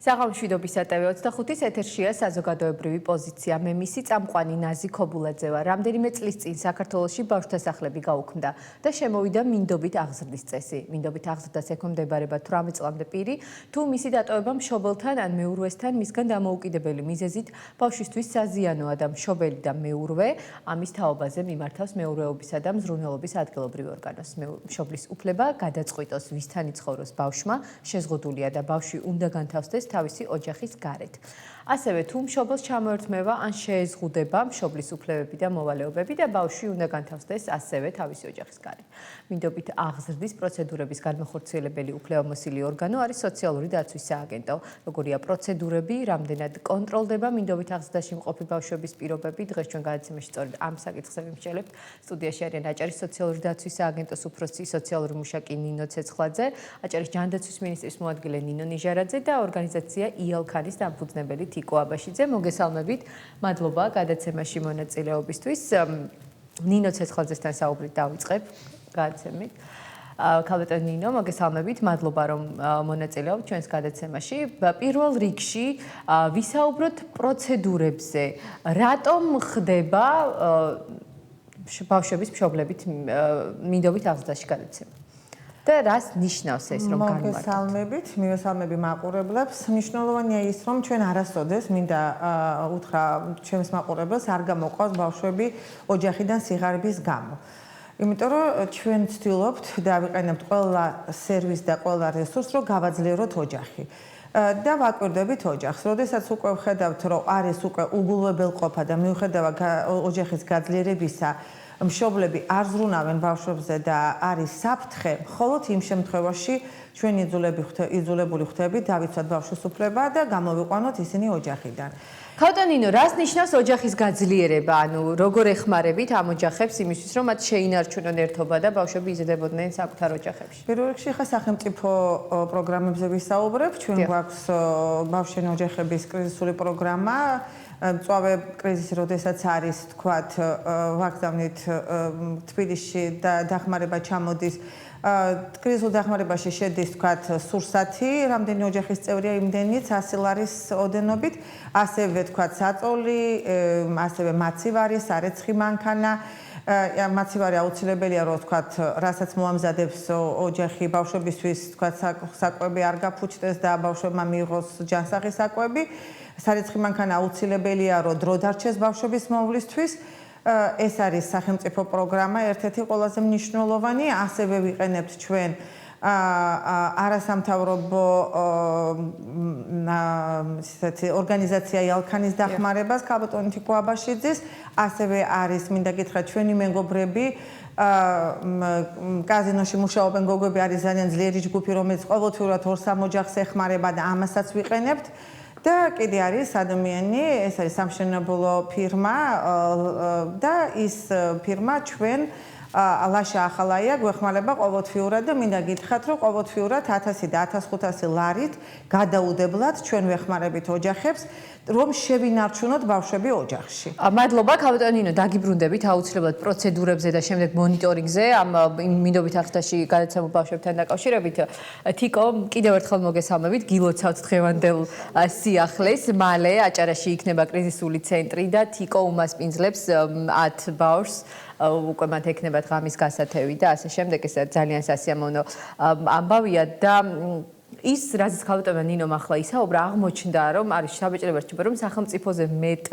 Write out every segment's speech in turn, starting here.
საღამოშვიდობის ატევი 25-ის ეთერშია საზოგადოებრივი პოზიცია. მე მისი წამყვანი ნაზი ქობულაძევა. რამდენიმე წლის წინ საქართველოში ბავშვთა სახლები გაუქმდა და შემოვიდა მინდობით აღზრდის წესი. მინდობით აღზრდას ექვემდებარება 18 წლამდე პირი, თუ მისი დატოვება მშობელთან ან მეურვესთან მისგან დამოუკიდებელი მიზეზით ბავშვისთვის საზიანოა და მშობელი და მეურვე ამის თაობაზე მიმართავს მეურვეობისა და მზრუნველობის ადგილობრივ ორგანოს. მშობლის უფლება გადაწყვიტოს ვისთან იცხოვროს ბავშვმა შეზღუდულია და ბავშვი უნდა განთავსდეს თავისი ოჯახის გარეთ. ასევე თუ მშობელს ჩამოერთმევა ან შეეზღუდება მშობლის უფლებები და მოვალეობები და ბავშვი უნდა განთავსდეს ასევე თავისი ოჯახის გარეთ. მინდობით აღზრდის პროცედურების განმახორციელებელი უფლებამოსილი ორგანო არის სოციალური დაცვის სააგენტო. როგორია პროცედურები, რამდენად კონტროლდება მინდობით აღზრდაში მყოფი ბავშვების პირობები, დღეს ჩვენ გადაცემაში სწორედ ამ საკითხს ვიმსჯელებთ. სტუდიაში არიან აჭარის სოციალური დაცვის სააგენტოს უფროსი სოციალური მუშაკი ნინო ცეცხლაძე, აჭარის ჯანდაცვის მინისტრის მოადგილე ნინო ნიჟარაძე და ორგანიზაცია იალქანის დამფუძნებელი თიკო აბაშიძე. მოგესალმებით. მადლობა გადაცემაში მონაწილეობისთვის. ნინო ცეცხლაძესთან საუბრით დავიწყებ გადაცემით. ქალბატონ ნინო, მოგესალმებით. მადლობა რომ მონაწილეობთ ჩვენს გადაცემაში. პირველ რიგში ვისაუბროთ პროცედურებზე. რატომ ხდება ბავშვების მშობლებით მინდობით აღზრდაში გადაცემა? და რას ნიშნავს ეს რომ განმარტოთ? მოგესალმებით, მივესალმები მაყურებლებს. მნიშვნელოვანია ის, რომ ჩვენ არასოდეს მინდა უთხრა ჩვენს მაყურებელს არ გამოყვას ბავშვები ოჯახიდან სიღარიბის გამო. იმიტომ რომ ჩვენ ვცდილობთ და ვიყენებთ ყველა სერვისს და ყველა რესურსს, რომ გავაძლიეროთ ოჯახი. და ვაკვირდებით ოჯახს. როდესაც უკვე ვხედავთ, რომ არის უკვე უგულვებელყოფა და მიუხედავად ოჯახის გაძლიერებისა მშობლები არ ზრუნავენ ბავშვებზე და არის საფრთხე, მხოლოდ იმ შემთხვევაში ჩვენ იძულებული ხდებით დავიცვათ ბავშვის უფლება და გამოვიყვანოთ ისინი ოჯახიდან. ქალბატონ ნინო, რას ნიშნავს ოჯახის გაძლიერება? ანუ როგორ ეხმარებით ამ ოჯახებს იმისთვის, რომ მათ შეინარჩუნონ ერთობა და ბავშვები იზრდებოდნენ საკუთარ ოჯახებში? პირველ რიგში ხა სახელმწიფო პროგრამებზე ვისაუბრებ. ჩვენ გვაქვს ბავშვენ ოჯახების კრიზისული პროგრამა. მწვავე კრიზისი, როდესაც არის, თქვათ, ვაგზავნით თბილისში და დახმარება ჩამოდის. კრიზისულ დახმარებაში შედის, თქვათ, სურსათი, რამდენი ოჯახის წევრია იმდენიც 100 ლარის ოდენობით, ასევე, თქვათ, საწოლი, ასევე მაცივარი, სარეცხი მანქანა. მაცივარი აუცილებელია, რომ თქვათ, რასაც მოამზადებს ოჯახი ბავშვებისთვის, თქვათ, საკვები არ გაფუჭდეს და ბავშვებმა მიიღოს ჯანსაღი საკვები. სარეცხი მანქანა აუცილებელია, რომ დრო დარჩეს ბავშვების მოვლისთვის. ეს არის სახელმწიფო პროგრამა, ერთ-ერთი ყველაზე მნიშვნელოვანი. ასევე ვიყენებთ ჩვენ არასამთავრობო ორგანიზაცია იალქანის დახმარებას, ქალბატონ თიკო აბაშიძის. ასევე არის, მინდა გითხრათ, ჩვენი მეგობრები კაზინოში მუშაობენ გოგოები, არის ძალიან ძლიერი ჯგუფი, რომელიც ყოველთვიურად 2-3 ოჯახს ეხმარება და ამასაც ვიყენებთ. და კიდე არის ადამიანი, ეს არის სამშენებლო ფირმა და ის ფირმა ჩვენ ლაშა ახალაია გვეხმარება ყოველთვიურად და მინდა გითხრათ, რომ ყოველთვიურად 1000 და 1500 ლარით გადაუდებლად ჩვენ ვეხმარებით ოჯახებს, რომ შევინარჩუნოთ ბავშვები ოჯახში. მადლობა, ქალბატონ ნინო, დაგიბრუნდებით აუცილებლად პროცედურებზე და შემდეგ მონიტორინგზე ამ მინდობით აღზრდაში გადაცემულ ბავშვებთან დაკავშირებით. თიკო, კიდევ ერთხელ მოგესალმებით, გილოცავთ დღევანდელ სიახლეს. მალე აჭარაში იქნება კრიზისული ცენტრი და თიკო უმასპინძლებს 10 ბავშვს. უკვე მათ ექნებათ ღამის გასათევი და ასე შემდეგ. ეს ძალიან სასიამოვნო ამბავია და ის, რაზეც ქალბატონმა ნინომ ახლა ისაუბრა, აღმოჩნდა, რომ არის საბჭოება რჩება, რომ სახელმწიფოზე მეტ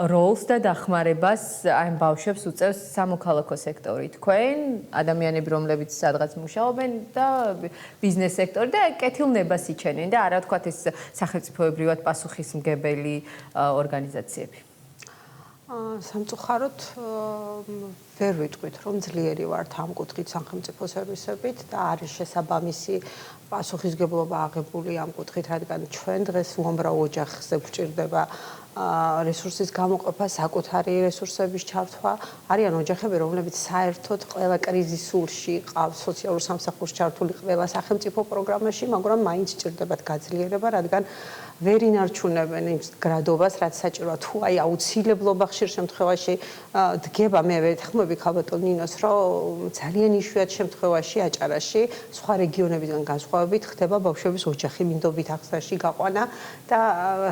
როლს და დახმარებას ამ ბავშვებს უწევს სამოქალაქო სექტორი. თქვენ, ადამიანები, რომლებიც სადღაც მუშაობენ და ბიზნეს სექტორი და კეთილნებას იჩენენ და არა ვთქვათ ეს სახელმწიფოებრივად პასუხისმგებელი ორგანიზაციები. სამწუხაროდ ვერ ვიტყვით, რომ ძლიერი ვართ ამ კუთხით სახელმწიფო სერვისებით და არის შესაბამისი პასუხისმგებლობა აღებული ამ კუთხით, რადგან ჩვენ დღეს უამრავ ოჯახზე გვჭირდება რესურსის გამოყოფა, საკუთარი რესურსების ჩართვა. არიან ოჯახები, რომლებიც საერთოდ ყველა კრიზისულში ყავს სოციალურ სამსახურს ჩართული ყველა სახელმწიფო პროგრამაში, მაგრამ მაინც სჭირდებათ გაძლიერება, რადგან ვერ ინარჩუნებენ იმ გრადობას, რაც საჭიროა. თუ აი აუცილებლობა ხშირ შემთხვევაში დგება, მე ვეთანხმები ვიმეორები ქალბატონ ნინოს, რომ ძალიან იშვიათ შემთხვევაში აჭარაში სხვა რეგიონებიდან განსხვავებით ხდება ბავშვების ოჯახი მინდობით აღზრდაში გაყვანა და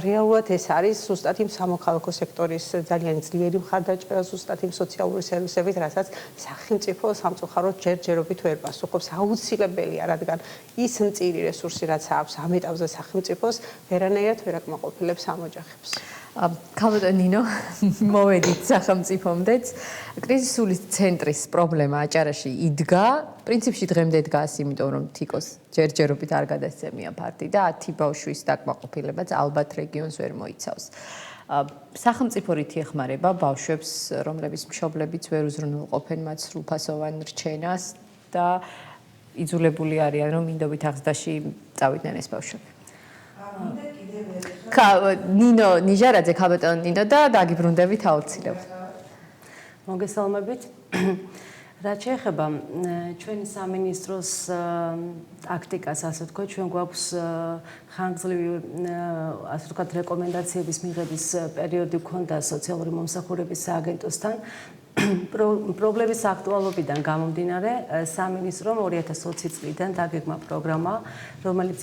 რეალურად ეს არის ზუსტად იმ სამოქალაქო სექტორის ძალიან ძლიერი მხარდაჭერა, ზუსტად იმ სოციალური სერვისებით, რასაც სახელმწიფო სამწუხაროდ ჯერჯერობით ვერ პასუხობს. აუცილებელია, რადგან ის მწირი რესურსი, რაც აქვს ამ ეტაპზე სახელმწიფოს, ვერანაირად ვერ აკმაყოფილებს ამ ოჯახებს. ქალბატონ ნინო, მოვედით სახელმწიფომდეც. კრიზისული ცენტრის პრობლემა აჭარაში იდგა, პრინციპში დღემდე დგას, იმიტომ რომ თიკოს ჯერჯერობით არ გადასცემია ფარდი და 10 ბავშვის დაკმაყოფილებაც ალბათ რეგიონს ვერ მოიცავს. სახელმწიფო რითი ეხმარება ბავშვებს, რომლების მშობლებიც ვერ უზრუნველყოფენ მათ სრულფასოვან რჩენას და იძულებული არიან, რომ მინდობით აღზრდაში წავიდნენ ეს ბავშვები. ნინო ნიჟარაძე, ქალბატონ ნინო და დაგიბრუნდებით აუცილებლად. მოგესალმებით. რაც შეეხება ჩვენი სამინისტროს ტაქტიკას, ასე ვთქვათ, ჩვენ გვაქვს ხანგრძლივი ასე ვთქვათ რეკომენდაციების მიღების პერიოდი გვქონდა სოციალური მომსახურების სააგენტოსთან. პრობლემის აქტუალობიდან გამომდინარე, სამინისტრომ 2020 წლიდან დაგეგმა პროგრამა, რომელიც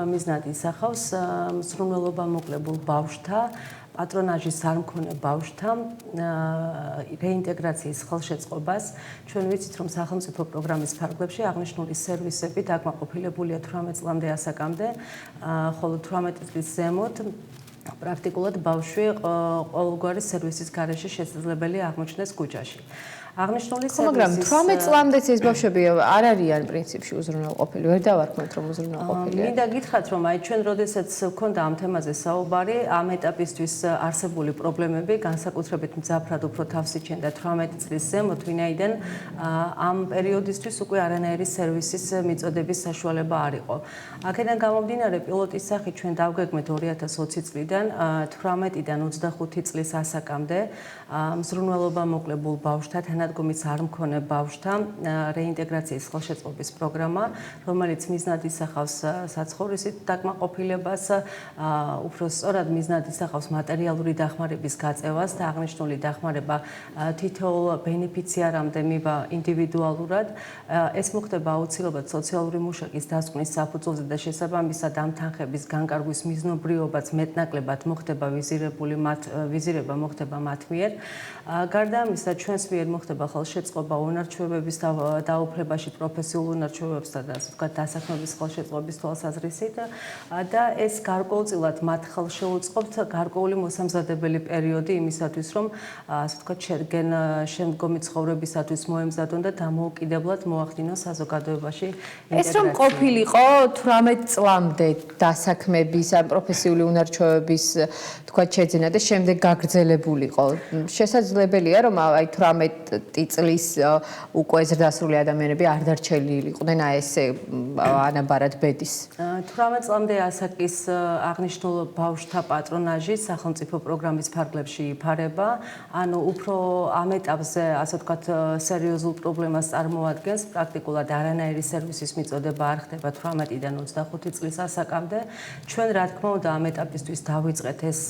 მიზნად ისახავს მსრულველობამოკლებულ ბავშვთა, პატრონაჟის არ მქონე ბავშვთა რეინტეგრაციის ხელშეწყობას. ჩვენ ვიცით, რომ სახელმწიფო პროგრამის ფარგლებში აღნიშნული სერვისები დაკმაყოფილებულია 18 წლამდე ასაკამდე, ხოლო 18 წლის ზემოთ პრაქტიკულად ბავშვი ყოველგვარი სერვისის გარეშე შესაძლებელი აღმოჩნდეს ქუჩაში. აღნიშნული მაგრამ 18 წლამდეც ეს ბავშვები არ არიან პრინციპში უზრუნველყოფილი, ვერ დავარქმევთ რომ უზრუნველყოფილია. მინდა გითხრათ, რომ აი ჩვენ როდესაც გვქონდა ამ თემაზე საუბარი, ამ ეტაპისთვის არსებული პრობლემები განსაკუთრებით მძაფრად უფრო თავს იჩენდა 18 წლის ზემოთ, ვინაიდან ამ პერიოდისთვის უკვე არანაირი სერვისის მიწოდების საშუალება არ იყო. აქედან გამომდინარე, პილოტის სახით ჩვენ დავგეგმეთ 2020 წლიდან 18-დან 25 წლის ასაკამდე მსრულველობამოკლებულ ბავშვთა თანადგომის არ მქონე ბავშვთა რეინტეგრაციის ხელშეწყობის პროგრამა, რომელიც მიზნად ისახავს საცხოვრისით დაკმაყოფილებას, უფრო სწორად მიზნად ისახავს მატერიალური დახმარების გაწევას და აღნიშნული დახმარება თითოეულ ბენეფიციარამდე მივა ინდივიდუალურად. ეს მოხდება აუცილებლად სოციალური მუშაკის დასკვნის საფუძველზე და შესაბამისად ამ თანხების განკარგვის მიზნობრიობაც მეტნაკლებად მოხდება ვიზირება მოხდება მათ მიერ. გარდა ამისა, ჩვენს მიერ მოხდება ხელშეწყობა უნარჩვებების დაუფლებაში პროფესიულ უნარჩვებებსა და ასე ვთქვათ დასაქმების ხელშეწყობის თვალსაზრისით და ეს გარკვეულწილად მათ ხელს შეუწყობთ გარკვეული მოსამზადებელი პერიოდი იმისათვის, რომ ასე ვთქვათ შემდგომი ცხოვრებისათვის მოემზადონ და დამოუკიდებლად მოახდინონ საზოგადოებაში ინტეგრაცია. ეს რომ ყოფილიყო 18 წლამდე დასაქმების ან პროფესიული უნარჩვევების თქვათ შეძენა და შემდეგ გაგრძელებულიყო. შესაძლებელია რომ აი 18 წლის უკვე ზრდასრული ადამიანები არ დარჩენილიყვნენ ესე ანაბარად ბედის. 18 წლამდე ასაკის აღნიშნულ ბავშვთა პატრონაჟი სახელმწიფო პროგრამის ფარგლებში იფარება, ანუ უფრო ამ ეტაპზე ასე ვთქვათ სერიოზულ პრობლემას წარმოადგენს, პრაქტიკულად არანაირი სერვისის მიწოდება არ ხდება 18-დან 25 წლის ასაკამდე. ჩვენ რა თქმა უნდა ამ ეტაპისთვის დავიწყეთ ეს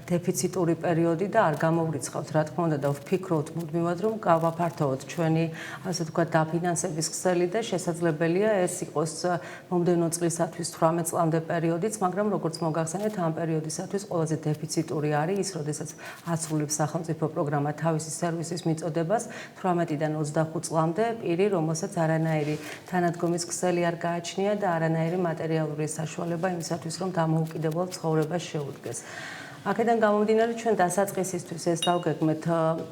დეფიციტური პერიოდი და არ გამოვრიცხავთ რა თქმა უნდა და ვფიქრობთ მუდმივად რომ გავაფართოვოთ ჩვენი ასე ვთქვათ დაფინანსების ქსელი და შესაძლებელია ეს იყოს მომდევნო წლისათვის 18 წლამდე პერიოდიც, მაგრამ როგორც მოგახსენეთ ამ პერიოდისათვის ყველაზე დეფიციტური არის ის, როდესაც აცრულებს სახელმწიფო პროგრამა თავისი სერვისის მიწოდებას 18-დან 25 წლამდე პირი, რომელსაც არანაირი თანადგომის ქსელი არ გააჩნია და არანაირი მატერიალური საშუალება იმისათვის, რომ დამოუკიდებელ ცხოვრებას შეუდგეს. აქედან გამომდინარე ჩვენ დასაწყისისთვის ეს დავგეგმეთ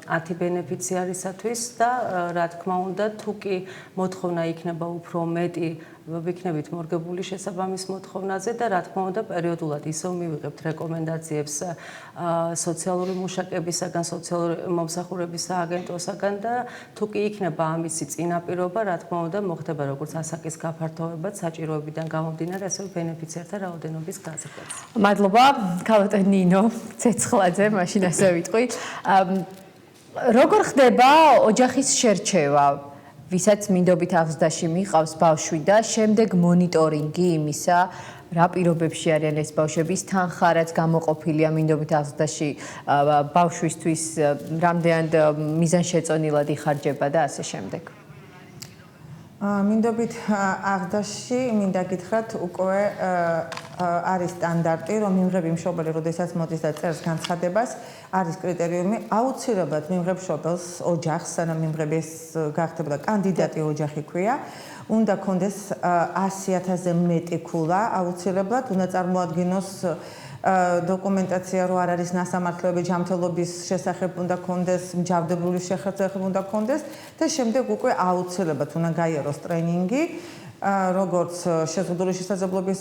10 ბენეფიციარისათვის და რა თქმა უნდა თუ კი მოთხოვნა იქნება უფრო მეტი ვიქნებით მორგებული შესაბამის მოთხოვნაზე და რა თქმა უნდა პერიოდულად ისევ მივიღებთ რეკომენდაციებს სოციალური მუშაკებისაგან, სოციალური მომსახურების სააგენტოსაგან და თუ კი იქნება ამისი წინაპირობა, რა თქმა უნდა მოხდება როგორც ასაკის გაფართოვებაც საჭიროებიდან გამომდინარე, ასევე ბენეფიციართა რაოდენობის გაზრდაც. მადლობა, ქალბატონ ნინო ცეცხლაძე, მაშინ ასე ვიტყვი. როგორ ხდება ოჯახის შერჩევა? ვისაც მინდობით აღზრდაში მიყავს ბავშვი და შემდეგ მონიტორინგი იმისა, რა პირობებში არიან ეს ბავშვები, თანხა რაც გამოყოფილია მინდობით აღზრდაში ბავშვისთვის, რამდენად მიზანშეწონილად იხარჯება და ასე შემდეგ. მინდობით აღზრდაში მინდა გითხრათ უკვე არის სტანდარტი, რომ მიმღები მშობელი, როდესაც მოდის და წერს განცხადებას, არის კრიტერიუმი, აუცილებლად მიმღებ მშობელს ოჯახს, სანამ მიმღები ეს გახდებოდა კანდიდატი ოჯახი ქვია, უნდა კონდეს 100,000-ზე მეტი ქულა, აუცილებლად უნდა წარმოადგინოს დოკუმენტაცია, რო არ არის ნასამართლოები ჯანმრთელობის შესახებ უნდა კონდეს, მსჯავრდებლობის შესახებ უნდა კონდეს და შემდეგ უკვე აუცილებლად უნდა გაიაროს ტრენინგი, როგორც შეზღუდული შესაძლებლობის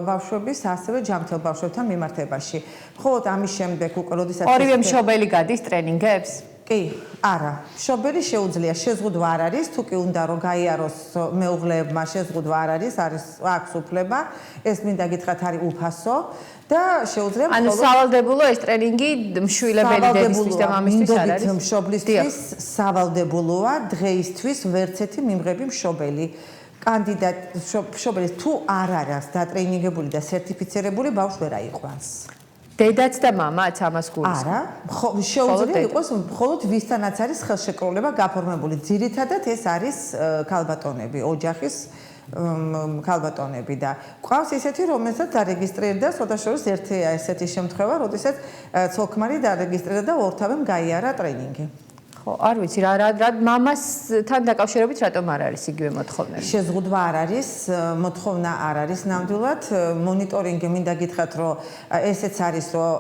ბავშვების, ასევე ჯანმრთელ ბავშვებთან მიმართებაში. მხოლოდ ამის შემდეგ უკვე როდესაც ორივე მშობელი გადის ტრენინგებს? კი, არა. მშობელი შეუძლია, შეზღუდვა არ არის, თუ კი უნდა რომ გაიაროს მეუღლეებმა შეზღუდვა არ არის, აქვს უფლება, ეს მინდა გითხრათ არის უფასო და შეუძლია ანუ სავალდებულო ეს ტრენინგი მშვილებელი დედისთვის და მამისთვის არ არის? მშობლისთვის სავალდებულოა, დღეისთვის ვერც ერთი მიმღები მშობელი მშობელის თუ არ არის დატრენინგებული და სერტიფიცირებული ბავშვს ვერ აიყვანს. დედაც და მამაც ამას გულისხმობ? არა, შეუძლია იყოს მხოლოდ ვისთანაც არის ხელშეკრულება გაფორმებული. ძირითადად ეს არის ქალბატონები, ოჯახის ქალბატონები და ყავს ისეთი, რომელსაც დარეგისტრირდა, შესაძლოა ერთია ესეთი შემთხვევა, როდესაც ცოლ-ქმარი დარეგისტრირდა და ორთავემ გაიარა ტრენინგი. ხო, არ ვიცი რა მამასთან დაკავშირებით რატომ არ არის იგივე მოთხოვნები? შეზღუდვა არ არის, მოთხოვნა არ არის ნამდვილად. მონიტორინგი მინდა გითხრათ, რომ ესეც არის, რომ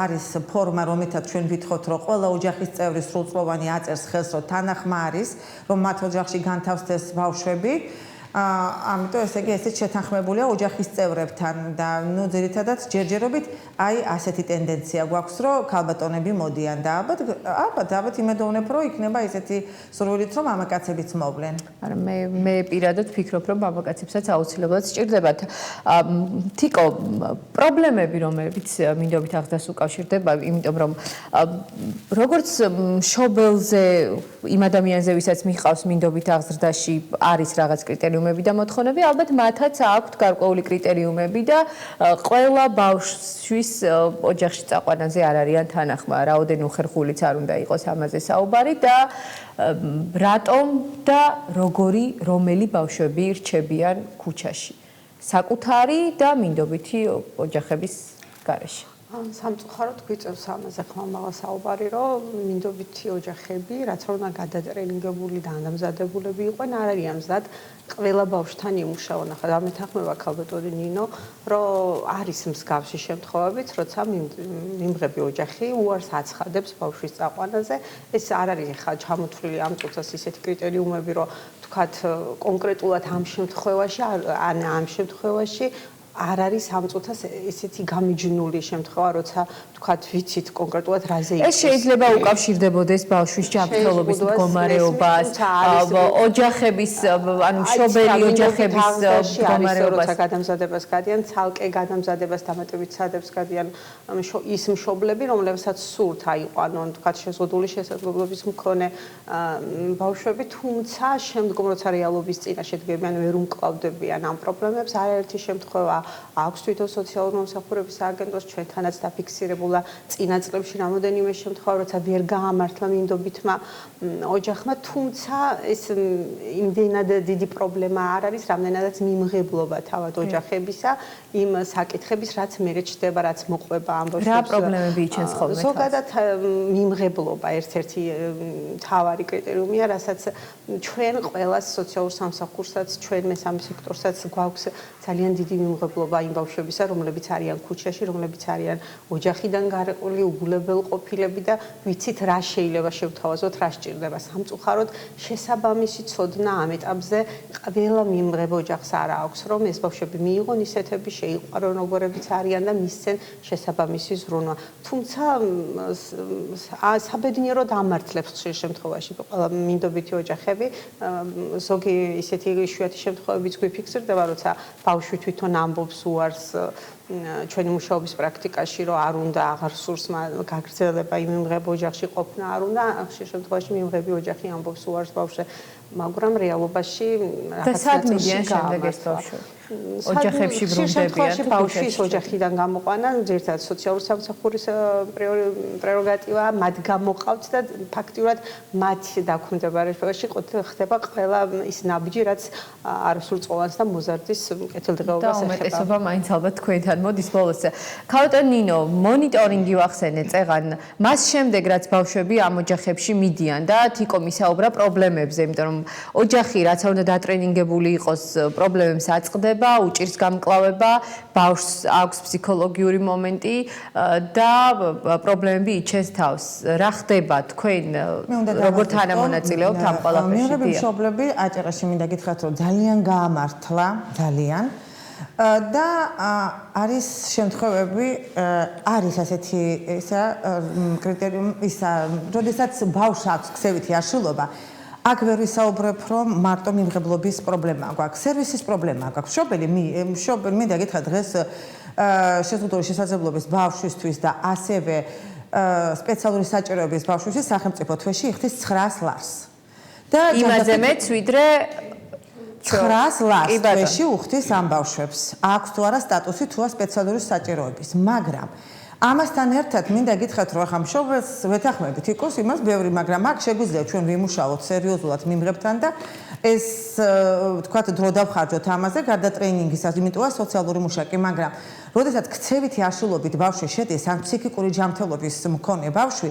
არის ფორმა, რომელთაც ჩვენ ვითხოვთ, რომ ყველა ოჯახის წევრი სრულწლოვანი აწერს ხელს, რომ თანახმა არის, რომ მათ ოჯახში განთავსდეს ბავშვები. ამიტომ ესე იგი ესეც შეთანხმებულია ოჯახის წევრებთან და ნუ ძირითადად ჯერჯერობით აი ასეთი ტენდენცია გვაქვს, რომ ქალბატონები მოდიან და ალბათ იმედოვნებ, რომ იქნება ესეთი სურვილით, რომ მამაკაცებიც მოვლენ. არა, მე პირადად ვფიქრობ, რომ მამაკაცებსაც აუცილებლად სჭირდებათ. თიკო, პრობლემები, რომლებიც მინდობით აღზრდას უკავშირდება, იმიტომ რომ როგორც მშობელზე იმ ადამიანზე, ვისაც მიჰყავს მინდობით აღზრდაში, არის რაღაც კრიტერიუმები და მოთხოვნები, ალბათ მათაც აქვთ გარკვეული კრიტერიუმები და ყველა ბავშვის ოჯახში წაყვანაზე არ არიან თანახმა. რაოდენი უხერხულიც არ უნდა იყოს ამაზე საუბარი და რატომ და რომელი ბავშვები რჩებიან ქუჩაში? საკუთარი და მინდობითი ოჯახების გარეშე. სამწუხაროდ გვიწევს ამაზე ხმამაღლა საუბარი, რომ მინდობითი ოჯახები, რაც რომ უნდა გადატრენინგებული და დამზადებულები იყვნენ, არ არიან მზად ყველა ბავშვთან იმუშაონ. ახლა დამეთანხმება ქალბატონი ნინო, რომ არის მსგავსი შემთხვევებიც, როცა მიმღები ოჯახი უარს აცხადებს ბავშვის წაყვანაზე. ეს არ არის ახლა ჩამოთვლილი ამ წუთას ისეთი კრიტერიუმები, რომ თქვათ კონკრეტულად ამ შემთხვევაში არ არის ამ წუთას ესეთი გამიჯნული შემთხვევა, როცა თქვათ ვიცით კონკრეტულად რაზე იქნება. ეს შეიძლება უკავშირდებოდეს ბავშვის ჯანმრთელობის მდგომარეობას, ოჯახების, ანუ მშობელი ოჯახების მდგომარეობას. როცა გადამზადებას გადიან, ცალკე გადამზადებას დამატებით სადებს გადიან ის მშობლები, რომლებსაც სურთ აიყვანონ, თქვათ შეზღუდული შესაძლებლობის მქონე ბავშვები, თუმცა შემდგომ როცა რეალობის წინაშე დგებიან, ვერ უმკლავდებიან ამ პრობლემებს, არაერთი შემთხვევა აქვს თვითონ სოციალური მომსახურების სააგენტოს ჩვენთანაც დაფიქსირებულა წინა წლებში რამოდენიმე შემთხვევა, როცა ვერ გაამართლა მინდობითმა ოჯახმა, თუმცა ეს იმდენად დიდი პრობლემა არ არის, რამდენადაც მიმღებლობა თავად ოჯახებისა იმ საკითხების, რაც მერე ჩდება, რაც მოყვება ამ ბავშვებს. რა პრობლემები იჩენს ხოლმე? ზოგადად მიმღებლობა ერთ-ერთი მთავარი კრიტერიუმია, რასაც ჩვენ ყველას სოციალურ სამსახურსაც, ჩვენ მესამე სექტორსაც გვაქვს ძალიან დიდი მიმღებლობა იმ ბავშვებისა, რომლებიც არიან ქუჩაში, რომლებიც არიან ოჯახიდან გარკვეული უგულებელყოფილები და ვიცით რა შეიძლება შევთავაზოთ, რა სჭირდება. სამწუხაროდ შესაბამისი ცოდნა ამ ეტაპზე ყველა მიმღებ ოჯახს არ აქვს, რომ ეს ბავშვები მიიღონ ისეთები, შეიყვარონ როგორებიც არიან და მისცენ შესაბამისი ზრუნვა. თუმცა საბედნიეროდ ამართლებს ხშირ შემთხვევაში ყველა მინდობითი ოჯახები, ზოგი ისეთი იშვიათი შემთხვევებიც გვიფიქსირდება, როცა ბავშვი თვითონ ამბობს უარს ჩვენი მუშაობის პრაქტიკაში, რომ არ უნდა აღარ სურს გაგრძელება იმ მიმღებ ოჯახში ყოფნა, არ უნდა ხშირ შემთხვევაში მიმღები ოჯახი ამბობს უარს მაგრამ რეალობაში და სად მიდიან შემდეგ ეს ბავშვები? ოჯახებში ბრუნდებიან. ბავშვის ოჯახიდან გამოყვანა ზერთად სოციალური სამსახურის პრეროგატივა მათ გამოყავთ და ფაქტიურად მათი დაქვემდებარებაში ხდება ყველა ის ნაბიჯი რაც არასრულწლოვანს და მოზარდის კეთილდღეობას ეხება. უმეტესობა მაინც ალბათ თქვენთან მოდის ბოლოს. ქალბატონ ნინო, მონიტორინგი ვახსენე წეღან მას შემდეგ რაც ბავშვები ამ ოჯახებში მიდიან და თიკომ ისაუბრა პრობლემებზე, იმიტომ რომ ოჯახი რაც უნდა დატრენინგებული იყოს პრობლემებს აწყდება უჭირს გამკლავება, ბავშვს აქვს ფსიქოლოგიური მომენტი და პრობლემები იჩენს თავს. რა ხდება თქვენ როგორ თანამონაწილეობთ ამ ყველაფერში? მიღები მშობლები აჭარაში მინდა გითხრათ, რომ ძალიან გაამართლა, ძალიან. და არის შემთხვევები, არის ასეთი ისა კრიტერიუმი, ისა, როდესაც ბავშვს აქვს ქსევითი აშლილობა, აქ ვერ ვისაუბრებ, რომ მარტო მიმღებლობის პრობლემა გვაქვს, სერვისის პრობლემა გვაქვს. მშობელი მინდა გითხრათ დღეს შეზღუდული შესაძლებლობის ბავშვისთვის და ასევე სპეციალური საჭიროების ბავშვისთვის სახელმწიფო თვეში იხდის 900 ლარს. და იმაზე მეც ვიდრე 900 ლარს თვეში უხდის ამ ბავშვებს. აქვს თუ არა სტატუსი თუ არა სპეციალური საჭიროების, მაგრამ ამასთან ერთად მინდა გითხრათ, რომ ახლა მშობელს ვეთანხმებით იყოს იმას ბევრი, მაგრამ აქ შეგვიძლია ჩვენ ვიმუშაოთ სერიოზულად მიმღებთან და ეს თქვათ დრო დავხარჯოთ ამაზე, გარდა ტრეინინგისა, იმიტომა სოციალური მუშაკი, მაგრამ როდესაც ქცევითი აშლილობით ბავშვი შედის ან ფსიქიკური ჯანმრთელობის მქონე ბავშვი,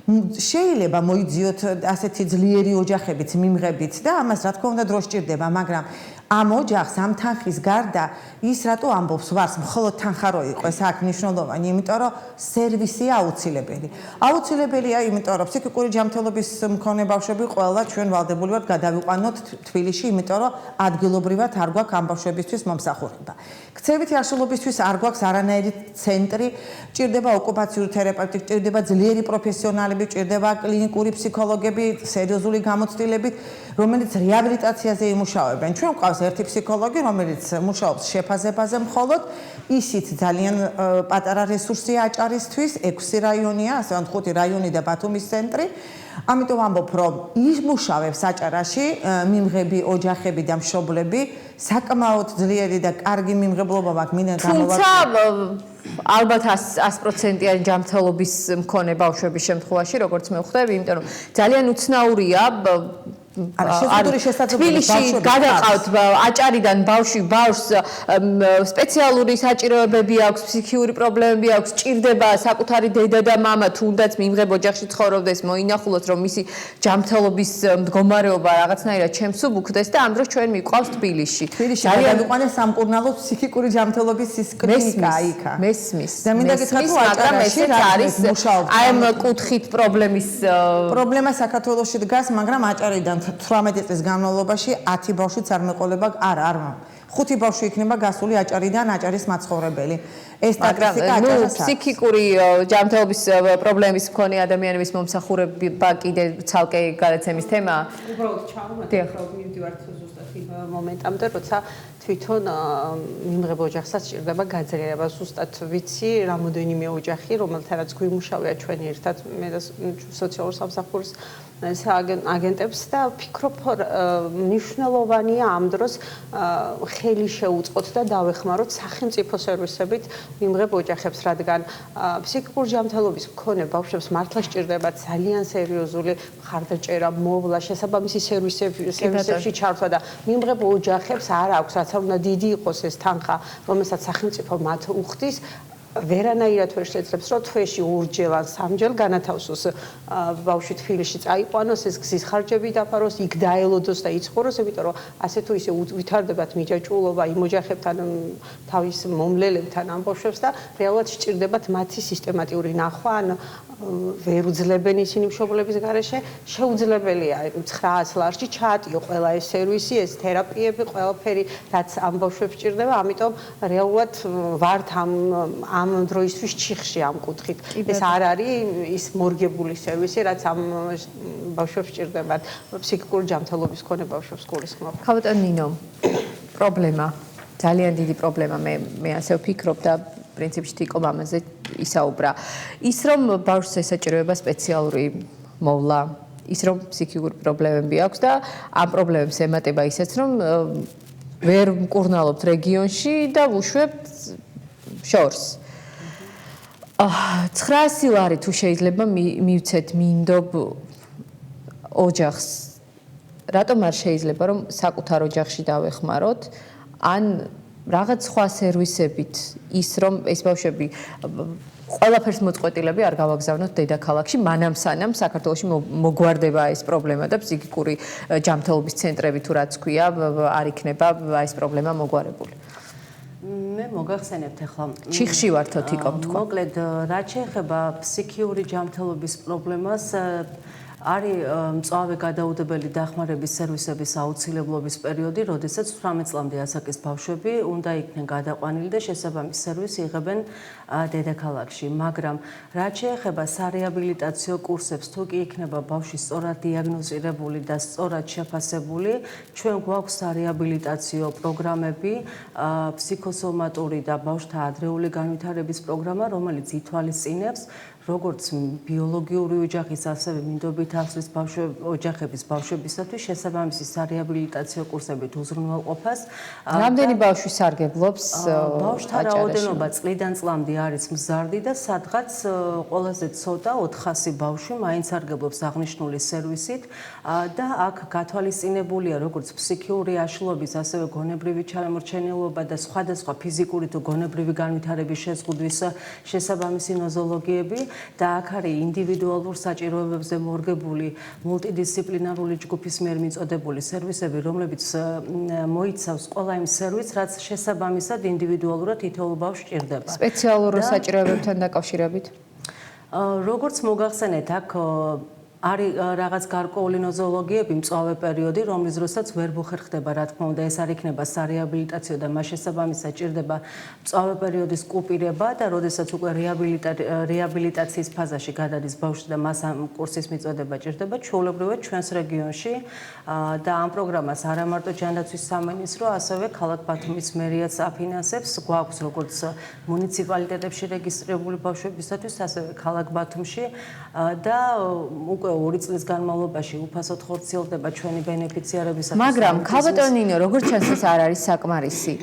შეიძლება მოიძიოთ ასეთი ძლიერი ოჯახებით მიმღებით და ამას რა თქმა უნდა დრო სჭირდება, მაგრამ ამ ოჯახს ამ თანხის გარდა ის რატო ამბობს ვარს მხოლოდ თანხა რო იყოს აქ მნიშვნელოვანი, იმიტომ რომ სერვისი აუცილებელი. აუცილებელია, იმიტომ რომ ფსიქიკური ჯანმრთელობის მქონე ბავშვები ყველა ჩვენ ვალდებული ვართ გადავიყვანოთ თბილისში, იმიტომ რომ ადგილობრივად არ გვაქვს ამ ბავშვებისთვის მომსახურება. ქცევითი აშლილობისთვის არ გვაქვს არანაირი ცენტრი, ჭირდება ოკუპაციური თერაპევტი, ჭირდება ძლიერი პროფესიონალები, ჭირდება კლინიკური ფსიქოლოგები, სერიოზული გამოცდილებით, რომელიც რეაბილიტაციაზე იმუშავებენ. ჩვენ გვყავს ერთი ფსიქოლოგი, რომელიც მუშაობს შეფაზებაზე მხოლოდ, ისიც ძალიან პატარა რესურსია აჭარისთვის, 6 რაიონია, ასე ვთქვათ 5 რაიონი და ბათუმის ცენტრი. ამიტომ ამბობ, რომ იმუშავებს აჭარაში მიმღები ოჯახები და მშობლები, საკმაოდ ძლიერი და კარგი მიმღებლობა მაქვს მინდა თუმცა ალბათ 100%-იანი ჯანმრთელობის მქონე ბავშვების შემთხვევაში, როგორც მე ვხვდები, იმიტომ რომ ძალიან უცნაურია თბილისში გადაყავთ აჭარიდან ბავშვს სპეციალური საჭიროებები აქვს, ფსიქიური პრობლემები აქვს, ჭირდება საკუთარი დედა და მამა თუნდაც მიმღებ ოჯახში ცხოვრობდეს, მოინახულოს რომ მისი ჯანმრთელობის მდგომარეობა რაღაცნაირად შემსუბუქდეს და ამ დროს ჩვენ მივყავს თბილისში. ძალიან მიყვანეს სამკურნალო ფსიქიკური ჯანმრთელობის ის კლინიკა იქა. მესმის. და მინდა გითხრათ, რომ აჭარაში არის აი ამ კუთხით პრობლემა საქართველოში დგას, მაგრამ აჭარიდან 18 წლის განმავლობაში 10 ბავშვიც არ მეყოლება, არა. 5 ბავშვი იქნება გასული აჭარიდან, აჭარის მაცხოვრებელი. ეს სტატისტიკა აჭარას აქვს. ფსიქიკური ჯანმრთელობის პრობლემის მქონე ადამიანების მომსახურება კიდე ცალკე გადაცემის თემაა. უბრალოდ ჩავმატე, მივდივართ ზუსტად იმ მომენტამდე, როცა თვითონ მიმღებ ოჯახსაც ჭირდება გაძლიერება. ზუსტად ვიცი, რამოდენიმე ოჯახი, რომელთანაც გვიმუშავია ჩვენ ერთად, მე და სოციალურ სამსახურის აგენტებს და ვფიქრობ, მნიშვნელოვანია ამ დროს ხელი შეუწყოთ და დავეხმაროთ სახელმწიფო სერვისებით მიმღებ ოჯახებს, რადგან ფსიქიკური ჯანმრთელობის მქონე ბავშვებს მართლა სჭირდება ძალიან სერიოზული მხარდაჭერა, მოვლა, შესაბამისი სერვისებში ჩართვა და მიმღებ ოჯახებს არ აქვს, რაც უნდა დიდი იყოს ეს თანხა, რომელსაც სახელმწიფო მათ უხდის. ვერანაირად ვერ შეძლებს, რომ თვეში 2-ჯერ ან 3-ჯერ განათავსოს ბავშვი თბილისში წაიყვანოს, ეს გზის ხარჯები დაფაროს, იქ დაელოდოს და იცხოვროს, იმიტომ რომ ასე თუ ისე ვითარდებათ მიჯაჭვულობა იმ ოჯახებთან, თავის მომლელებთან ამ ბავშვებს და რეალურად სჭირდებათ მათი სისტემატიური ნახვა, ან ვერ უძლებენ ისინი მშობლების გარეშე, შეუძლებელია 900 ლარში ჩაატიო ყველა ეს სერვისი, ეს თერაპიები, ყველაფერი, რაც ამ ბავშვებს სჭირდება, ამიტომ რეალურად ვართ ამ დროისთვის ჩიხში ამ კუთხით. ეს არ არის ის მორგებული სერვისი, რაც ამ ბავშვებს სჭირდებათ, ფსიქიკური ჯანმრთელობის მქონე ბავშვებს გულისხმობ. ქალბატონ ნინო, პრობლემა, ძალიან დიდი პრობლემა, მე ასე ვფიქრობ და პრინციპში თიკომ ამაზე ისაუბრა. ის რომ ბავშვს ესაჭიროება სპეციალური მოვლა, ის რომ ფსიქიკური პრობლემები აქვს და ამ პრობლემებს ემატება ისეც რომ ვერ მკურნალობთ რეგიონში და ვუშვებთ შორს. 900 ლარი თუ შეიძლება მივცეთ მინდობ ოჯახს. რატომ არ შეიძლება რომ საკუთარ ოჯახში დავეხმაროთ ან რაღაც სხვა სერვისებით ის რომ ეს ბავშვები ყველაფერს მოწყვეტილები არ გავაგზავნოთ დედაქალაქში, მანამ სანამ საქართველოში მოგვარდება ეს პრობლემა და ფსიქიკური ჯანმრთელობის ცენტრები თუ რაც ქვია, არ იქნება ეს პრობლემა მოგვარებული. მე მოგახსენებთ ახლა. ჩიხში ვარ თოთიკომ თქვა. მოკლედ, რაც შეეხება ფსიქიური ჯანმრთელობის პრობლემას, არის მწვავე გადაუდებელი დახმარების სერვისების აუცილებლობის პერიოდი, როდესაც 18 წლამდე ასაკის ბავშვები უნდა იქნენ გადაყვანილი და შესაბამის სერვისი იღებენ დედაქალაქში. მაგრამ რაც შეეხება სარეაბილიტაციო კურსებს, თუ კი იქნება ბავშვი სწორად დიაგნოზირებული და სწორად შეფასებული, ჩვენ გვაქვს სარეაბილიტაციო პროგრამები, ფსიქოსომატური და ბავშვთა ადრეული განვითარების პროგრამა, რომელიც ითვალისწინებს როგორც ბიოლოგიური ოჯახის, ასევე მინდობით აღზრდის ოჯახების ბავშვებისათვის შესაბამისი სარეაბილიტაციო კურსებით უზრუნველყოფას. რამდენი ბავშვი სარგებლობს ბავშვთა რაოდენობა წლიდან წლამდე არის მზარდი და სადღაც ყველაზე ცოტა 400 ბავშვი მაინც სარგებლობს აღნიშნული სერვისით და აქ გათვალისწინებულია როგორც ფსიქიური აშლობის, ასევე გონებრივი ჩამორჩენილობა და სხვადასხვა ფიზიკური თუ გონებრივი განვითარების შეზღუდვის შესაბამისი ნოზოლოგიები. და აქ არის ინდივიდუალურ საჭიროებებზე მორგებული მულტიდისციპლინარული ჯგუფის მიერ მიწოდებული სერვისები, რომლებიც მოიცავს ყველა იმ სერვისს, რაც შესაბამისად ინდივიდუალურად თითოეულ ბავშვს სჭირდება. სპეციალურ საჭიროებებთან დაკავშირებით? როგორც მოგახსენეთ, აქ არის რაღაც გარკვეული ნოზოლოგიები, მწვავე პერიოდი, რომლის დროსაც ვერ მოხერხდება, რა თქმა უნდა, ეს არ იქნება სარეაბილიტაციო და მას შესაბამისად ჭირდება მწვავე პერიოდის კუპირება და როდესაც უკვე რეაბილიტაციის ფაზაში გადადის ბავშვი და მას ამ კურსის მიწოდება ჭირდება, ჩვეულებრივად ჩვენს რეგიონში და ამ პროგრამას არა მარტო ჯანდაცვის სამინისტრო, ასევე ქალაქ ბათუმის მერიაც აფინანსებს, გვაქვს როგორც მუნიციპალიტეტებში რეგისტრირებული ბავშვებისათვის, ასევე ქალაქ ბათუმში და უკვე 2 წლის განმავლობაში უფასოდ ხორციელდება ჩვენი ბენეფიციარებისათვის. მაგრამ ქალბატონინო, როგორც ჩანს ეს არ არის საკმარისი.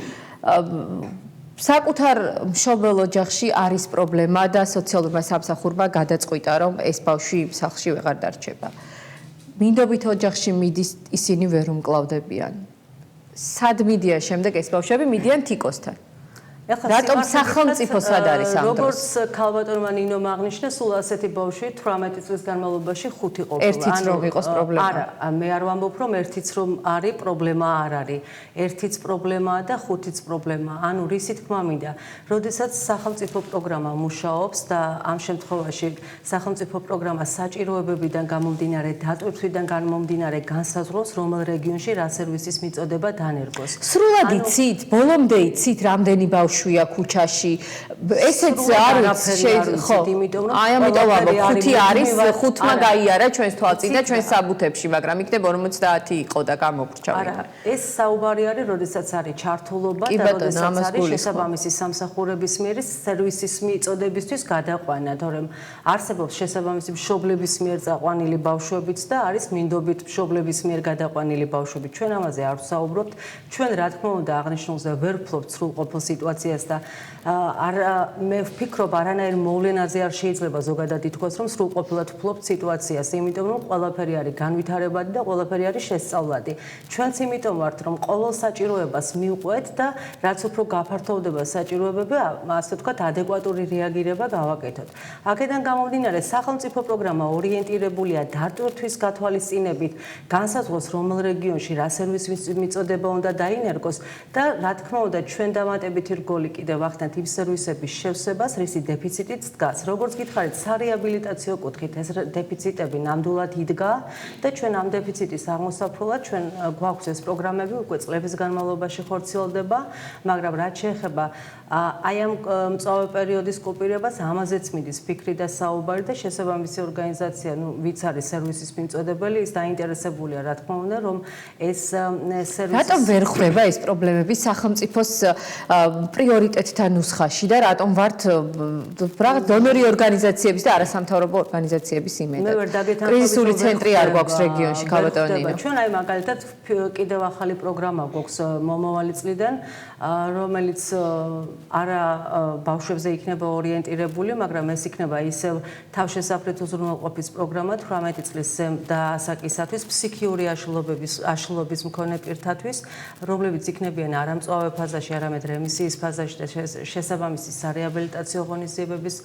საკუთარ მშობელ ოჯახში არის პრობლემა და სოციალურმა სამსახურმა გადაწყვიტა, რომ ეს ბავშვი სახლში ვეღარ დარჩება. მინდობით ოჯახში მიდის, ისინი ვერ უმკლავდებიან. სად მიდიან შემდეგ ეს ბავშვები? მიდიან თიკოსთან. რატომ სახელმწიფო სად არის ამ დროს? როგორც ქალბატონმა ნინომ აღნიშნა, სულ ასეთი ბავშვი 18 წლის განმავლობაში 5 ყოფილა. ერთიც რომ იყოს პრობლემა. არა, მე არ ვამბობ, რომ ერთიც რომ არის, პრობლემა არ არის. ერთიც პრობლემაა და 5-იც პრობლემაა. ანუ რისი თქმა მინდა, როდესაც სახელმწიფო პროგრამა მუშაობს და ამ შემთხვევაში სახელმწიფო პროგრამა საჭიროებებიდან გამომდინარე, დატვირთვიდან გამომდინარე განსაზღვრავს, რომელ რეგიონში რა სერვისის მიწოდება დანერგოს. სრულად იცით, ბოლომდე იცით, რამდენი ბავშვია ქუჩაში. ესეც არ ხო, იმიტომ რომ აი ამიტომ ვამბობ, 5 არის, 5-მა გაიარა ჩვენს თვალწინ და ჩვენს საბუთებში, მაგრამ იქნებ 50 იყო და გამოვრჩა. არა, ეს საუბარი არის, როდესაც არის ჩართულობა და როდესაც არის შესაბამისი სამსახურების მიერ სერვისის მიწოდებისთვის გადაყვანა, თორემ არსებობს შესაბამისი მშობლების მიერ წაყვანილი ბავშვებიც და არის მინდობით მშობლების მიერ გადაყვანილი ბავშვები. ჩვენ ამაზე არ ვსაუბრობთ. ჩვენ რა თქმა უნდა აღნიშნულზე ვერ ვფლობთ სრულყოფილ სიტუაციას და მე ვფიქრობ, არანაირ მოვლენაზე არ შეიძლება ზოგადად ითქვას, რომ სრულყოფილად ვფლობთ სიტუაციას, იმიტომ რომ ყველაფერი არის განვითარებადი და ყველაფერი არის შესწავლადი. ჩვენც იმიტომ ვართ, რომ ყოველ საჭიროებას მივყვეთ და რაც უფრო გაფართოვდება საჭიროებები, ასე ვთქვათ, ადეკვატური რეაგირება გავაკეთოთ. აქედან გამომდინარე, სახელმწიფო პროგრამა ორიენტირებულია დატვირთვის გათვალისწინებით, განსაზღვროს რომელ რეგიონში რა სერვისის მიწოდება უნდა დაინერგოს და რა თქმა უნდა, ჩვენ დამატებითი რგოლი კიდევ ვახდენთ იმ სერვისების შევსებას, რისი დეფიციტიც დგას. როგორც გითხარით, სარეაბილიტაციო კუთხით ეს დეფიციტები ნამდვილად იდგა და ჩვენ ამ დეფიციტის აღმოსაფრულად ჩვენ გვაქვს ეს პროგრამები უკვე წლების განმავლობაში ხორციელდება, მაგრამ რაც შეეხება აი ამ მწვავე პერიოდის კუპირებას, ამაზეც მიდის ფიქრი და საუბარი და შესაბამისი ორგანიზაცია, ვიც არის სერვისის მიმწოდებელი, ის დაინტერესებულია, რა თქმა უნდა, რომ ეს სერვისი რატომ ვერ ხვდება ეს პრობლემები სახელმწიფოს პრიორიტეტთა ნუსხაში და რატომ ვართ რაღაც დონორი ორგანიზაციების და არასამთავრობო ორგანიზაციების იმედად. მე ვერ დაგეთანხმებით. კრიზისული ცენტრი არ გვაქვს რეგიონში, ქალბატონი ნინო. ჩვენ აი მაგალითად კიდევ ახალი პროგრამა გვაქვს მომავალი წლიდან, რომელიც არა ბავშვებზე იქნება ორიენტირებული, მაგრამ ეს იქნება ისევ თავშესაფრით უზრუნველყოფის პროგრამა 18 წლის დასაკისათვის ფსიქიური აშლილობის მქონე პირთათვის, რომლებიც იქნებიან არამწვავე ფაზაში, არამედ რემისიის ფაზაში და შესაბამისი სარეაბილიტაციო ღონისძიებების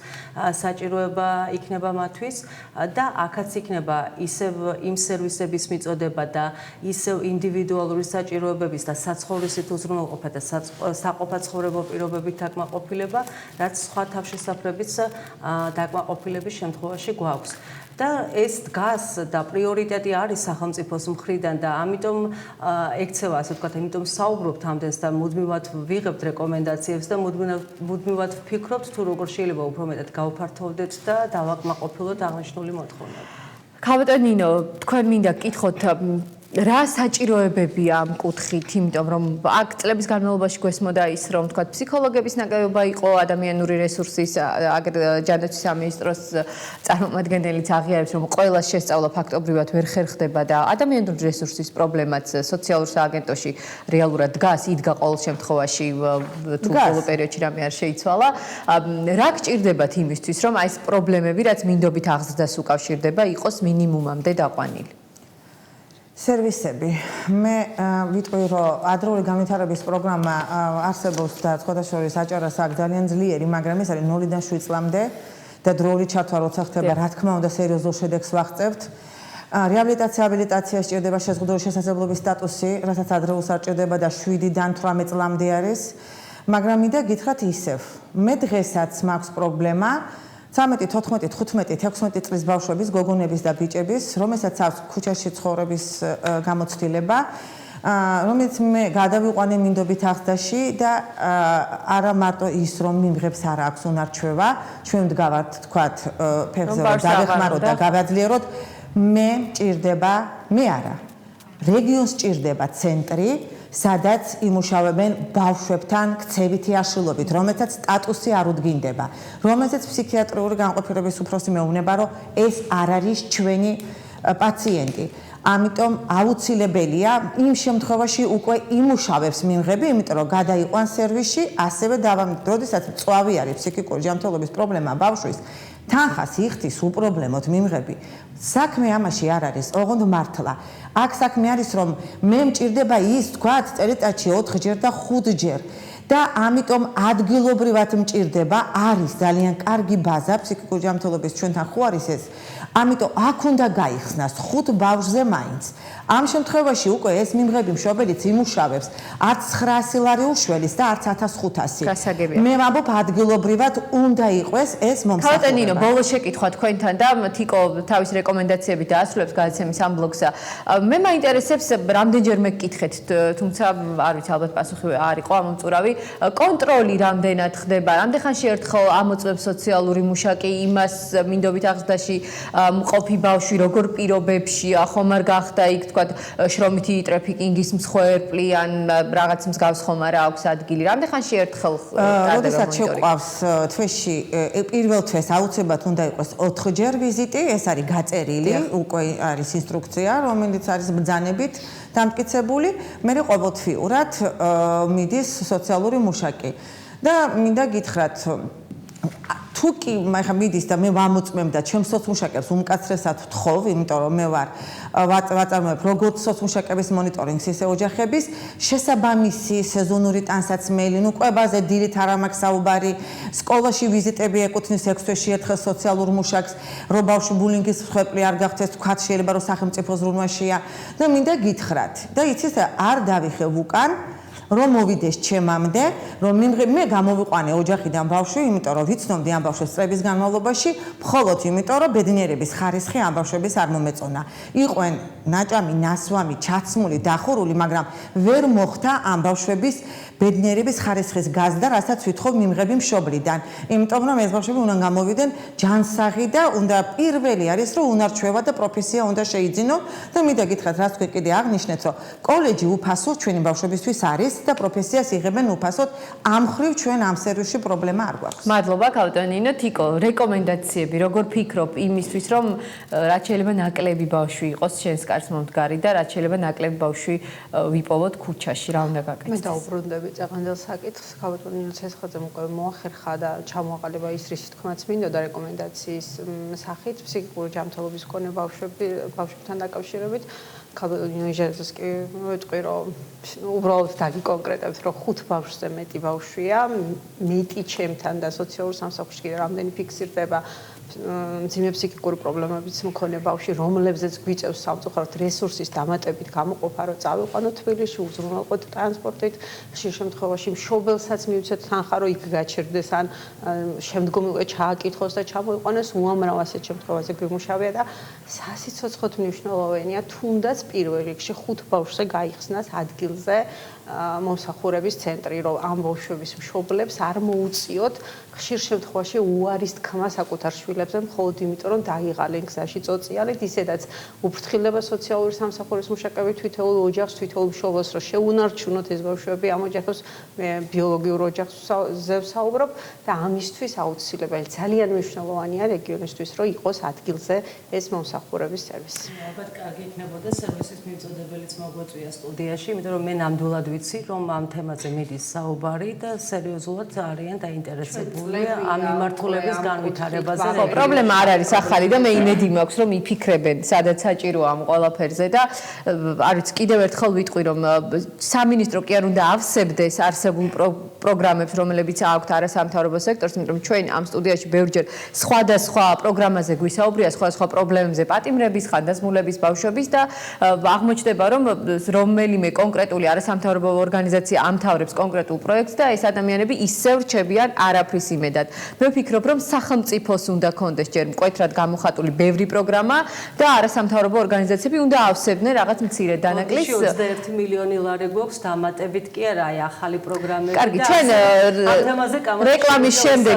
საჭიროება იქნება მათთვის და აქაც იქნება ისევ იმ სერვისების მიწოდება და ისევ ინდივიდუალური საჭიროებების და საცხოვრისით უზრუნველყოფა და საყოფაცხოვრებო პირობებით დაკმაყოფილება, რაც სხვა თავშესაფრების დაკმაყოფილების შემთხვევაში გვაქვს. და ეს დგას და პრიორიტეტი არის სახელმწიფოს მხრიდან და ამიტომ ექცევა, ასე ვთქვათ, ამიტომ საუბრობთ ამდენს და მუდმივად ვიღებთ რეკომენდაციებს და მუდმივად ვფიქრობთ თუ როგორ შეიძლება უფრო მეტად გავფართოვდეთ და დავაკმაყოფილოთ აღნიშნული მოთხოვნები. ქალბატონი ნინო, თქვენ მინდა გკითხოთ რა საჭიროებებია ამ კუთხით, იმიტომ რომ აქ წლების განმავლობაში გვესმოდა ის, რომ თქვა ფსიქოლოგების ნაკლებობა იყო, ადამიანური რესურსის ჯანდაცვის სამინისტროს წარმომადგენელიც აღიარებს, რომ ყველა შესწავლა ფაქტობრივად ვერ ხერხდება და ადამიანური რესურსის პრობლემაც სოციალურ სააგენტოში რეალურად დგას, იდგა ყოველ შემთხვევაში თუ ბოლო პერიოდში რამე არ შეიცვალა. რა გჭირდებათ იმისთვის, რომ აი ეს პრობლემები, რაც მინდობით აღზრდას უკავშირდება, იყოს მინიმუმამდე დაყვანილი? სერვისები. მე ვიტყვი, რომ ადრეული განვითარების პროგრამა არსებობს და სხვადასხვა საჭარას აქვს ძალიან ძლიერი, მაგრამ ეს არის 0-დან 7 წლამდე და დროული ჩართვა როცა ხდება, რა თქმა უნდა, სერიოზულ შედეგს ვაღწევთ. რეაბილიტაცია, აბილიტაცია სჭირდება შეზღუდული შესაძლებლობის სტატუსი, რასაც ადრეულს არ ჭირდება და 7-დან 18 წლამდე არის. მაგრამ მინდა გითხრათ ისევ, მე დღესაც მაქვს პრობლემა 13, 14, 15, 16 წლის ბავშვების, გოგონების და ბიჭების, რომელსაც აქვს ქუჩაში ცხოვრების გამოცდილება, რომელიც მე გადავიყვანე მინდობით აღზრდაში და არა მარტო ის, რომ მიმღებს არ აქვს უნარჩვევა, ჩვენ ვდგავართ, თქვათ, ფეხზე დავეხმაროთ და გავაძლიეროთ, მე მჭირდება, მე არა. რეგიონს მჭირდება ცენტრი, სადაც იმუშავებენ ბავშვებთან ქცევითი აშლილობით, რომელსაც სტატუსი არ უდგინდება, რომელსაც ფსიქიატრიული განყოფილების უფროსი მეუბნება, რომ ეს არ არის ჩვენი პაციენტი. ამიტომ აუცილებელია იმ შემთხვევაში უკვე იმუშავებს მიმღები, იმიტომ რომ გადაიყვან სერვისში, ასევე როდესაც მწვავი არის ფსიქიკური ჯანმრთელობის პრობლემა ბავშვის, თანხას იხდის უპრობლემოდ მიმღები. საქმე ამაში არ არის, ოღონდ მართლა. აქ საქმე არის, რომ მე მჭირდება ის, თქვათ, წელიწადში 4-ჯერ და 5-ჯერ. და ამიტომ ადგილობრივად მჭირდება, არის ძალიან კარგი ბაზა ფსიქიკური ჯანმრთელობის ჩვენთან ხო არის ეს. ამიტომ აქ უნდა გაიხსნას 5 ბავშვზე მაინც. ამ შემთხვევაში უკვე ეს მიმღები მშობელიც იმუშავებს არც 900 ლარი უშველის და არც 1500. მე ვამბობ ადგილობრივად უნდა იყოს ეს მომსახურება. ქალბატონი ნინო, ბოლო შეკითხვა თქვენთან და თიკო თავის რეკომენდაციები დაასრულებს გადაცემის ამ ბლოგსა. მე მაინტერესებს რამდენჯერმე გკითხეთ, თუმცა არ ვიცი, ალბათ პასუხი არ იყო ამომწურავი. კონტროლი რამდენად ხდება? რამდენხანში ერთხელ ამოწმებს სოციალური მუშაკი იმას მინდობით აღზრდაში მყოფი ბავშვი როგორ პირობებშია, ხომ არ გახდა იქ თქვათ შრომითი ტრაფიკინგის მსხვერპლი ან რაღაც მსგავს ხომ არა აქვს ადგილი? რამდენხანში ერთხელ როდესაც შეყვავს თვეში პირველ თვეს აუცილებლად უნდა იყოს 4-ჯერ ვიზიტი, ეს არის გაწერილი, უკვე არის ინსტრუქცია, რომელიც არის ბრძანებით დამტკიცებული, მე ყოველთვიურად მიდის სოციალური მუშაკი. და მინდა გითხრათ, თუ კი ახლა მიდის და მე ვამოწმեմ და ჩემს სოციმუშაკებს უმკაცრესად ვთხოვ, იმიტომ რომ მე ვაწარმოებ როგორც სოციმუშაკების მონიტორინგს, ისე ოჯახების შესაბამისი სეზონური ტანსაცმელი, ნუ კვებაზე დილით არ მაქვს საუბარი, სკოლაში ვიზიტები ეკუთვნის 6 თვეში ერთხელ სოციალურ მუშაკს, რომ ბავშვი ბულინგის მსხვერპლი არ გახდეს, თქვათ შეიძლება რომ სახელმწიფო ზრუნვაშია და მინდა გითხრათ და იცით არ დავიხევ უკან რომ მოვიდეს ჩემამდე, რომ მე გამოვიყვანე ოჯახიდან ბავშვი, იმიტომ რომ ვიცნობდი ამ ბავშვს წლების განმავლობაში, მხოლოდ იმიტომ რომ ბედნიერების ხარისხი ამ ბავშვების არ მომეწონა. იყვენ ნაჭამი, ნასვამი, ჩაცმული, დახურული, მაგრამ ვერ მოხდა ამ ბავშვების ბედნიერების ხარისხის გაზრდა, რასაც ვითხოვ მიმღები მშობლიდან. იმიტომ რომ ეს ბავშვები უნდა გამოვიდნენ ჯანსაღი და უნდა პირველი არის რომ უნარჩვევა და პროფესია უნდა შეიძინონ და მინდა გითხრათ რაც თქვენ კიდე აღნიშნეთ რომ კოლეჯი უფასო ჩვენი ბავშვებისთვის არის და პროფესიას იღებენ უფასოდ ამ ხრივ ჩვენ ამ სერვისში პრობლემა არ გვაქვს. მადლობა კავტონინო. თიკო, რეკომენდაციები როგორ ფიქრობ იმისთვის რომ რაც შეიძლება ნაკლები ბავშვი იყოს შენს კარს მომდგარი და რაც შეიძლება ნაკლები ბავშვი ვიპოვოთ ქუჩაში, რა უნდა გაკეთდეს? მე დაუბრუნდები წეღანდელ საკითხს, კავტონინო ცეცხაძემ უკვე მოახერხა და ჩამოაყალიბა ის რის თქმაც მინდოდა რეკომენდაციის სახით ფსიქიკური ჯანმრთელობის მქონე ბავშვებთან დაკავშირებით. კავტონინოჟეს კი ვიტყვი რომ უბრალოდ დაგიკონკრეტებთ რომ 5 ბავშვზე მეტი ბავშვია, მეტი ჩემთან და სოციალურ სამსახურში კიდე რამდენი ფიქსირდება მძიმე ფსიქიკური პრობლემების მქონე ბავშვი, რომლებზეც გვიწევს სამწუხაროდ რესურსის დამატებით გამოყოფა, რომ წავიყვანოთ თბილისში, უზრუნველყოთ ტრანსპორტით, ხშირ შემთხვევაში მშობელსაც მივცეთ თანხა, რომ იქ გაჩერდეს ან შემდგომი ჩააკითხოს და ჩამოიყვანოს, უამრავ ასეთ შემთხვევაზე გვიმუშავია და სასიცოცხლოდ მნიშვნელოვანია თუნდაც პირველ რიგში 5 ბავშვზე გაიხსნას ადგილზე მომსახურების ცენტრი, რომ ამ ბავშვების მშობლებს არ მოუწიოთ ხშირ შემთხვევაში უარის თქმა საკუთარ შვილებზე მხოლოდ იმიტომ, რომ დაიღალენ გზაში წოწიალით, ისედაც უფრთხილება სოციალური სამსახურის მუშაკები თითოეულ ოჯახს, თითოეულ მშობელს, რომ შეუნარჩუნოთ ეს ბავშვები ამ ოჯახებს, მე ბიოლოგიურ ოჯახზე ვსაუბრობ და ამისთვის აუცილებელი ძალიან მნიშვნელოვანია რეგიონისთვის, რომ იყოს ადგილზე ეს მომსახურების სერვისი. ალბათ კარგი იქნებოდა სერვისის მიმწოდებელიც მოგვეწვია სტუდიაში, იმიტომ რომ მე ნამდვილად ვიცი, რომ ამ თემაზე მიდის საუბარი და სერიოზულად არიან დაინტერესებული ამ მიმართულების განვითარებაზე. ხო, პრობლემა არ არის ახალი და მე იმედი მაქვს რომ იფიქრებენ სადაც საჭიროა ამ ყველაფერზე და არ ვიცი კიდევ ერთხელ ვიტყვი რომ სამინისტრო კი არ უნდა ავსებდეს არსებულ პროგრამებს რომლებიც აქვთ არასამთავრობო სექტორს, იმიტომ რომ ჩვენ ამ სტუდიაში ბევრჯერ სხვადასხვა პროგრამაზე გვისაუბრია, სხვადასხვა პრობლემებზე, პატიმრების, ხანდაზმულების, ბავშვების და აღმოჩნდება რომ რომელიმე კონკრეტული არასამთავრობო ორგანიზაცია ამთავრებს კონკრეტულ პროექტს და ეს ადამიანები ისევ რჩებიან არაფრის იმედად. მე ვფიქრობ რომ სახელმწიფოს უნდა კონდეს ჯერ მკვეთრად გამოხატული ბევრი პროგრამა და არასამთავრობო ორგანიზაციები უნდა ავსებდნენ რაღაც მცირე დანაკლის 21 მილიონი ლარი გვაქვს დამატებით კი არა აი ახალი პროგრამები და კარგი, ჩვენ რეკლამის შემდეგ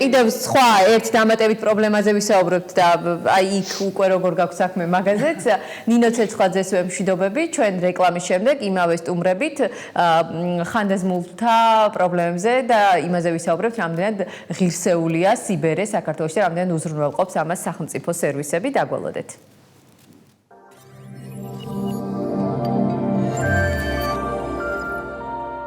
კიდევ სხვა ერთ დამატებით პრობლემაზე ვისაუბრებთ და აი იქ უკვე როგორ გაქვს საქმე მაგაზეც. ნინო ცეცხლაძეს ვემშვიდობები, ჩვენ რეკლამის შემდეგ იმავე სტუმრებით ხანდაზმულთა პრობლემებზე და იმაზე ვისაუბრებთ, რამდენად ღირსეულია სიბერე საქართველოში და რამდენად უზრუნველყოფს ამას სახელმწიფო სერვისები. დაგველოდეთ.